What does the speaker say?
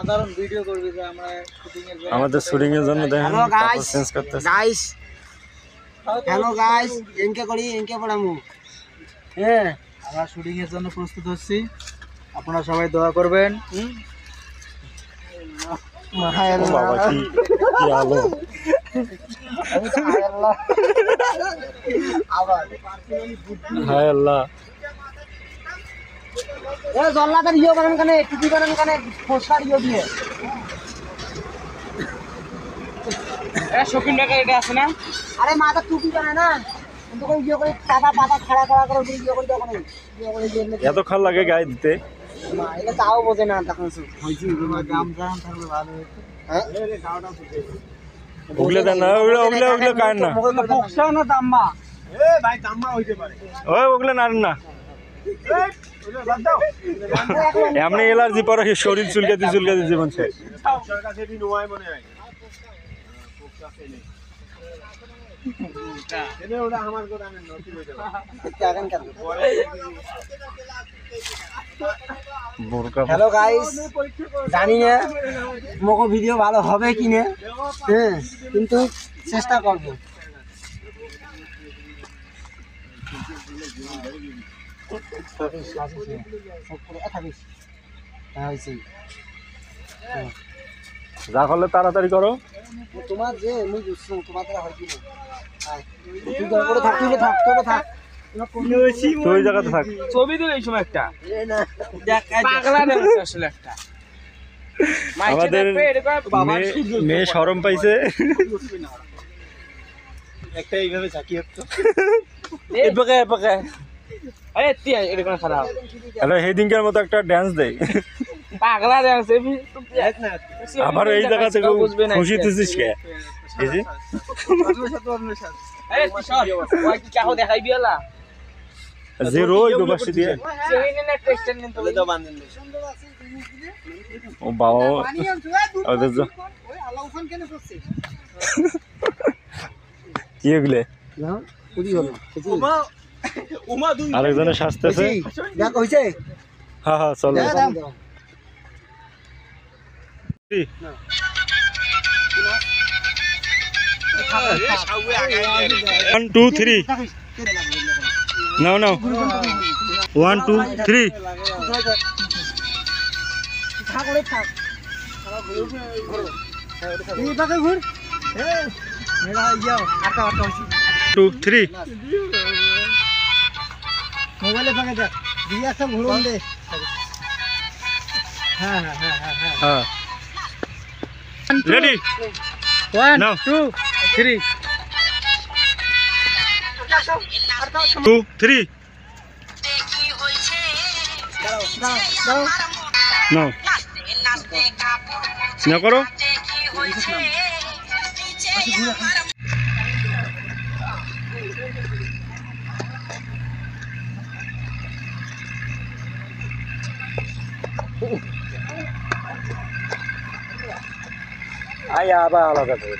সাধারণ ভিডিও করবি যে আমরা শুটিং এর জন্য আমাদের শুটিং এর জন্য দেখেন হ্যালো গাইস চেঞ্জ করতেছে গাইস হ্যালো গাইস এনকে করি এনকে পড়ামু হ্যাঁ আমরা শুটিং এর জন্য প্রস্তুত হচ্ছি আপনারা সবাই দোয়া করবেন বাবা কি কি আলো আবার হায় আল্লাহ এ জল্লাদের ইয়ে বানান কানে টুপি বানান কানে ফোসকার ইয়ে দিয়ে শৌখিন টাকা এটা আছে না আরে মাথা টুপি বানায় না কিন্তু কোন ইয়ে করে পাতা পাতা খাড়া খাড়া করে ইয়ে করে তখন ইয়ে করে দিয়ে এত খাল লাগে গায়ে দিতে মা এটা তাও বোঝে না তখন হইছি গ্রাম গ্রাম থাকলে ভালো হতো হ্যাঁ ওগুলো দেন না ওগুলো কার না বক্সাও না দাম্মা এ ভাই দাম্মা হইতে পারে ওই ওগুলো না না এমনি এলার্জি পরে শরীর চুলকাতে জীবন শেষ হ্যালো গাইস জানি না মোকে ভিডিও ভালো হবে কি না হ্যাঁ কিন্তু চেষ্টা করব যা করলে তাড়াতাড়ি করো তোমার যে মুই বুঝছো তোমার দ্বারা হয় কি না তুই করে থাক তুই থাক তোরে থাক তুই ওই জায়গাতে থাক ছবি দিল এই সময় একটা না পাগলা দেখছে আসলে একটা আমাদের মেয়ে শরম পাইছে একটা এইভাবে ঝাঁকি হতো এপাকে এপাকে আরে তিয়া এটা কোন খারাপ হ্যালো সেই দিনকার মতো একটা ড্যান্স দেয় পাগলা দেখছে আবার এই জায়গা থেকে খুশি তুছিস কে এই যে আরে কিশোর ওই কি কাহো দেখাই বিয়ালা যে রোজ গোবাসি দিয়ে সেহিনে না টেক্সচার নিন তো দাও বান্ধেন ও বাবা ওদের যে ওই আলাউখান কেন করছে কি এগুলো না পুরি হলো উমা দুই আরেকজনের শাস্তেছে দেখ হইছে হ্যাঁ হ্যাঁ চলো ওয়ান টু থ্রি নাও নাও 1 2 3 থাক ওরে থাক এই পাকে ঘুর হ্যাঁ মেরা ইয়া আটা আটা হইছে 2 3 মোবাইলে পাকে দেখ দিয়ে একটা ঘুরন দে হ্যাঁ হ্যাঁ হ্যাঁ হ্যাঁ হ্যাঁ রেডি 1 Now. 2 3 2 3 দাও দাও নাও না করো আয়া আবার আলাদা করে